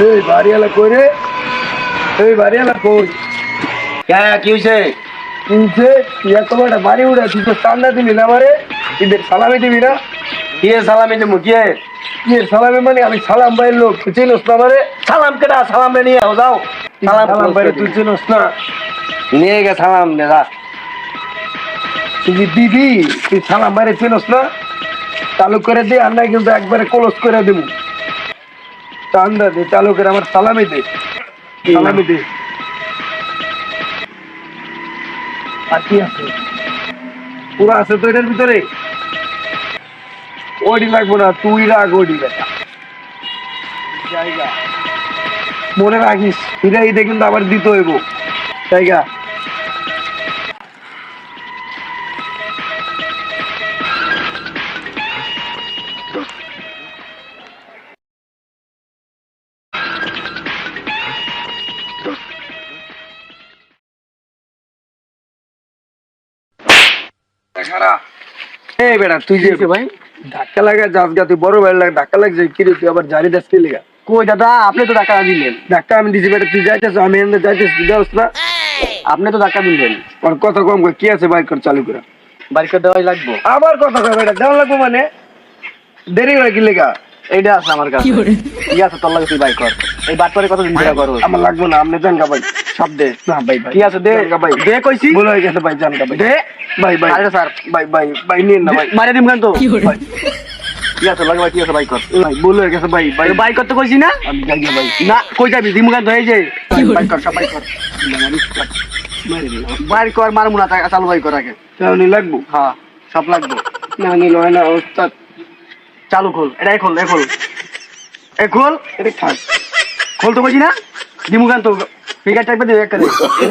এই বাড়িওয়ালা কই রে? এই বাড়িওয়ালা কই? কি হয়েছে? কিনছে তুই এত বড় বাড়ি উড়া তুই তো চান্দা দিবি না আমারে? ঈদের সালামি দিবি না? কি সালামি দেবো? কি কি সালামি মানে? আমি সালাম ভাইয়ের লোক, তুই চিনোস না আমারে? সালাম কেটা? সালাম নিয়ে আও যাও। সালাম ভাইরে তুই চিনোস না? নিয়ে গে সালাম দে যা। তুই যে দিবি, তুই সালাম ভাইরে চিনোস না? চালু করে দে, আমরা কিন্তু একবারে ক্লোজ করে দেবো। চান্দা দে, চালু করে আমার সালামি দে, সালামি দে। আর কি আছে? পুরো আছে তো এটার ভিতরে? ওডি লাগবো না, তুই রাখ ওডি বেটা। জায়গা মনে রাখিস, এটা কিন্তু আবার দিতে হইব জায়গা। তুই যে ভাই ধাক্কা লাগা যাস গা, তুই বড় ভাই লাগে ধাক্কা লাগছে কি রে? তুই আবার জারি দাস কি লেগা? কই দাদা, আপনি তো টাকা দিলেন। ধাক্কা আমি দিছি বেটা, তুই যাইতেছ, আমি এনে যাইতেছি, তুই যাস না? আপনি তো টাকা দিলেন। আর কথা কম কর, কি আছে বাইক কর চালু করে। বাড়ি করে দেওয়াই লাগবো। আবার কথা কয় বেটা, দেওয়া লাগবো মানে? দেরি হয় কি লেগা? এইটা আছে আমার কাছে। ঠিক আছে, তোর লাগে তুই বাই কর। এই বাট করে কতদিন ধরে করো? আমার লাগবো না, আপনি জান গা ভাই, সব দে না ভাই। ভাই কি আছে দে ভাই, দে কইছি। ভুল হয়ে গেছে ভাই, জান গা ভাই, দে ভাই ভাই। আরে স্যার ভাই ভাই ভাই নিন না ভাই, মারে দিম কেন তো? ভাই কি আছে লাগে ভাই, কি আছে বাই কর। ভাই ভুল হয়ে গেছে ভাই। ভাই বাই করতে কইছি না? আমি যাই গা ভাই। না কই যাবি? দিম কেন তো? এই যে ভাই কর, সব ভাই কর। বাই কর, মারমু না, টাকা চালু বাই কর আগে। তাহলে লাগবো? হ্যাঁ সব লাগবে। না নিল হয় না ওস্তাদ। চালু খোল, এটাই খোল, এ খোল, এ খোল, এটা থাক। খোল তো কইছি না? দিমু কেন তো? ফিগার টাইপে দিবে একটা।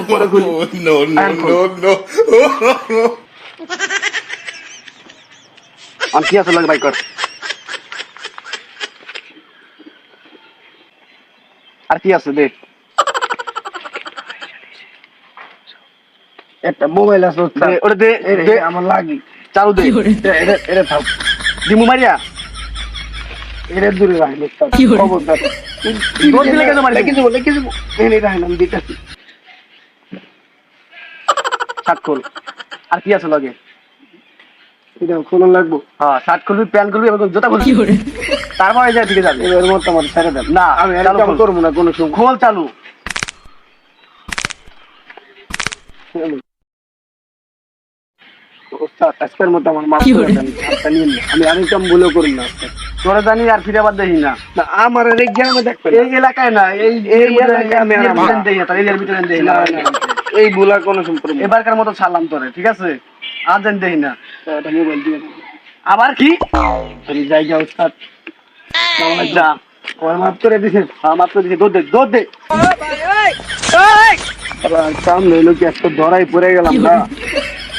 পরে খুলি। No, no, no, no. আর কি আছে লাগে বাই কর। আর কি আছে দেখ। একটা মোবাইল আছে ওস্তাদ, ওটা দে দে, আমার লাগি। চালু দে। এটা থাক, দিমু মারিয়া। এটা দূরে রাখলো ওস্তাদ, খবরদার। দৌড় দিলে কেন মারি? লেগে যাবো, লেগে যাবো। এনে রাখেন, আমি দিতেছি। শার্ট খোল। আর কি আছে লাগে? এটা খোলা লাগবো। হ্যাঁ শার্ট খুলবি, প্যান্ট খুলবি এবং জুতা খুলবি। তারপরে যায় ঠিক যাবে। এবার মতো আমার ছেড়ে দেন। না আমি চালু কাম করবো না কোনো সময়। খোল চালু। ওস্তাদ আজকের মতো আমার মাফ করে দেন, হাতটা নিন না। আমি আরেক কাম ভুলেও করি না ওস্তাদ। তোরা জানি আর ফিরে আবার দেখি না। না আমার আর এই গ্রামে দেখবেন এই এলাকায় না, এই এই এলাকায় আমি আর আমার- দেই না, তার এরিয়ার ভিতরে দেই না, না। না, এই ভুলা কোনো সম্পর্ক নেই। এবারকার মতো ছাড়লাম তোরে, ঠিক আছে? আর জানি দেখি না। এটা মোবাইল দিয়ে দেন। আবার কি? আমি জায়গা ওস্তাদ, যা আমার মাফ করে দিছেন। মাত্র দিকে দৌড় দে, দৌড় দে। আবার কাম হইলো কি, আজকে ধরাই পড়ে গেলাম না।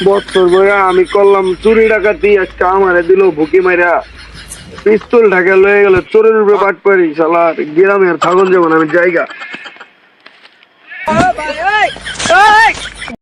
বছর বইয়া আমি করলাম চুরি ডাকাতি, আজকে আমারে দিল ভুকি মাইরা পিস্তল ঢাকা লয়ে গেল, চোরের উপরে পাট পারি। শালা গ্রামে আর থাকুন যাবো না, আমি জায়গা।